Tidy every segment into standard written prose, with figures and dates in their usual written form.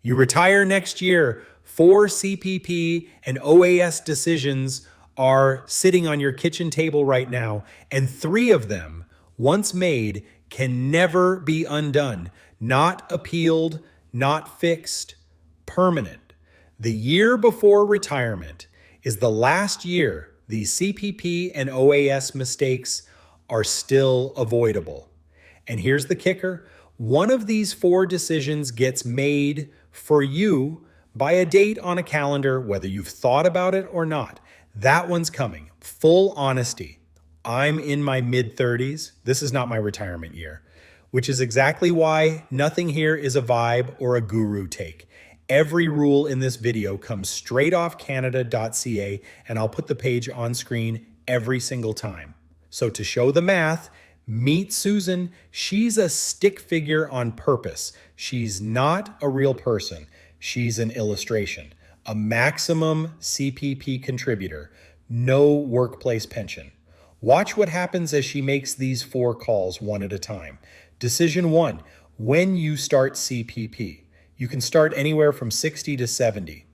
You retire next year. 4 CPP and OAS decisions are sitting on your kitchen table right now, and 3 of them, once made, can never be undone. Not appealed, not fixed, permanent. The year before retirement is the last year these CPP and OAS mistakes are still avoidable. And here's the kicker. One of these 4 decisions gets made for you by a date on a calendar, whether you've thought about it or not. That one's coming. Full honesty. I'm in my mid-30s. This is not my retirement year, which is exactly why nothing here is a vibe or a guru take. Every rule in this video comes straight off Canada.ca, and I'll put the page on screen every single time. So to show the math, meet Susan. She's a stick figure on purpose. She's not a real person. She's an illustration. A maximum CPP contributor. No workplace pension. Watch what happens as she makes these 4 calls one at a time. Decision 1, when you start CPP. You can start anywhere from 60 to 70.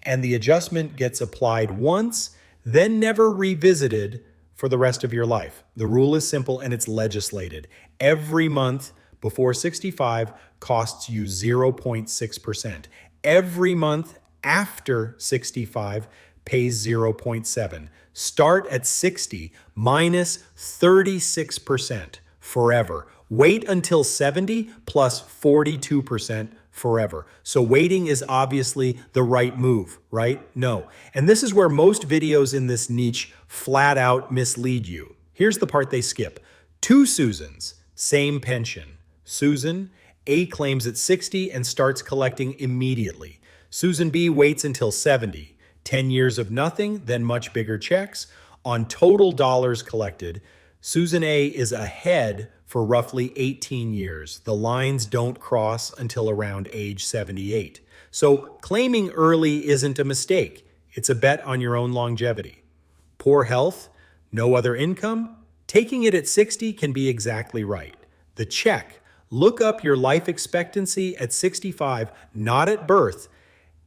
And the adjustment gets applied once, then never revisited for the rest of your life. The rule is simple and it's legislated. Every month before 65 costs you 0.6%. Every month after 65 pays 0.7. Start at 60 minus 36% forever. Wait until 70 plus 42% forever. So waiting is obviously the right move, right? No. And this is where most videos in this niche flat out mislead you. Here's the part they skip. 2 Susans, same pension. Susan A claims at 60 and starts collecting immediately. Susan B waits until 70. 10 years of nothing, then much bigger checks. On total dollars collected, Susan A is ahead for roughly 18 years. The lines don't cross until around age 78. So claiming early isn't a mistake. It's a bet on your own longevity. Poor health, no other income, taking it at 60 can be exactly right. The check, look up your life expectancy at 65, not at birth,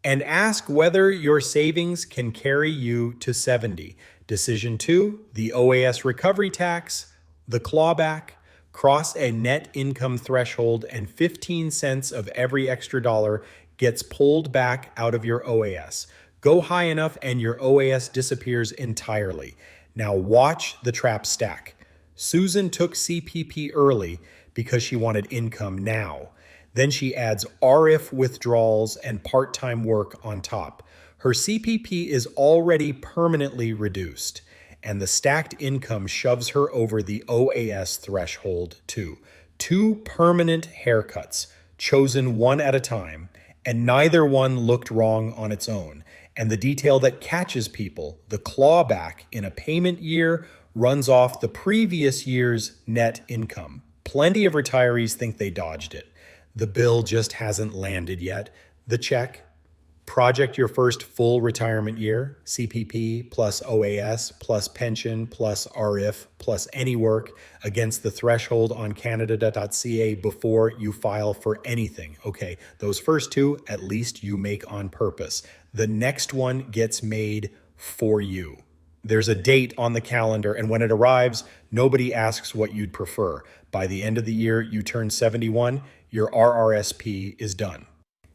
and ask whether your savings can carry you to 70. Decision 2, the OAS recovery tax, the clawback, cross a net income threshold, and 15 cents of every extra dollar gets pulled back out of your OAS. Go high enough and your OAS disappears entirely. Now watch the trap stack. Susan took CPP early because she wanted income now. Then she adds RF withdrawals and part-time work on top. Her CPP is already permanently reduced, and the stacked income shoves her over the OAS threshold too. 2 permanent haircuts, chosen one at a time, and neither one looked wrong on its own. And the detail that catches people, the clawback in a payment year, runs off the previous year's net income. Plenty of retirees think they dodged it. The bill just hasn't landed yet. The check. Project your first full retirement year, CPP plus OAS plus pension plus RIF plus any work against the threshold on Canada.ca before you file for anything. Okay, those first 2, at least you make on purpose. The next one gets made for you. There's a date on the calendar, and when it arrives, nobody asks what you'd prefer. By the end of the year, you turn 71, your RRSP is done.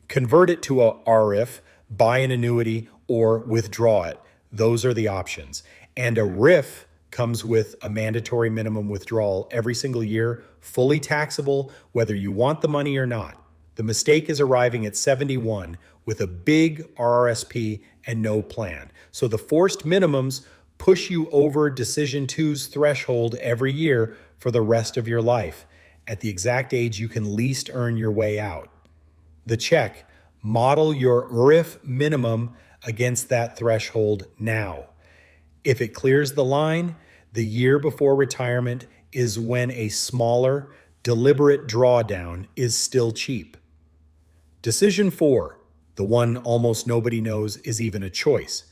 Convert it to a RIF, buy an annuity, or withdraw it. Those are the options. And a RIF comes with a mandatory minimum withdrawal every single year, fully taxable, whether you want the money or not. The mistake is arriving at 71 with a big RRSP and no plan. So the forced minimums push you over Decision 2's threshold every year for the rest of your life, at the exact age you can least earn your way out. The check, model your RIF minimum against that threshold now. If it clears the line, the year before retirement is when a smaller, deliberate drawdown is still cheap. Decision 4, the one almost nobody knows is even a choice.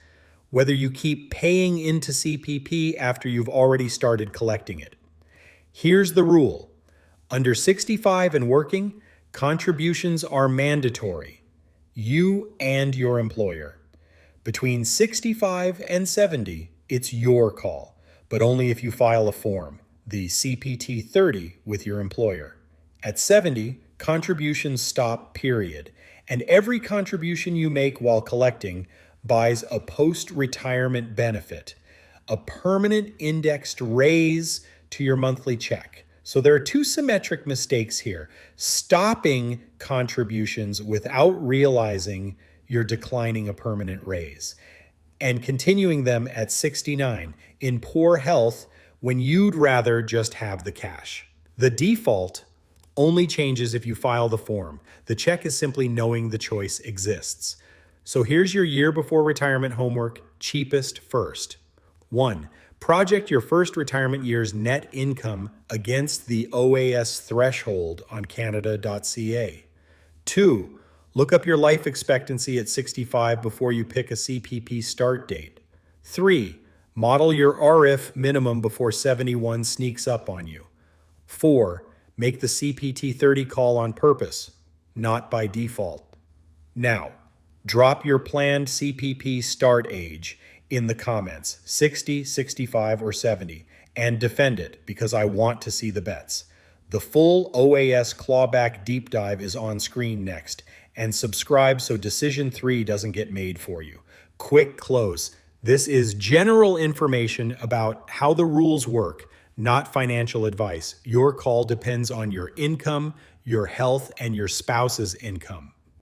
Whether you keep paying into CPP after you've already started collecting it. Here's the rule. Under 65 and working, contributions are mandatory. you and your employer. Between 65 and 70, it's your call, but only if you file a form, the CPT 30, with your employer. At 70, contributions stop, period, and every contribution you make while collecting buys a post-retirement benefit, a permanent indexed raise to your monthly check. So there are two symmetric mistakes here: stopping contributions without realizing you're declining a permanent raise, and continuing them at 69 in poor health when you'd rather just have the cash. The default only changes if you file the form. The check is simply knowing the choice exists. So here's your year before retirement homework, cheapest first. 1. Project your first retirement year's net income against the OAS threshold on Canada.ca. 2. Look up your life expectancy at 65 before you pick a CPP start date. 3. Model your RIF minimum before 71 sneaks up on you. 4. Make the CPT 30 call on purpose, not by default. Now, drop your planned CPP start age in the comments, 60, 65, or 70, and defend it because I want to see the bets. The full OAS clawback deep dive is on screen next, and subscribe so Decision 3 doesn't get made for you. Quick close. This is general information about how the rules work, not financial advice. Your call depends on your income, your health, and your spouse's income.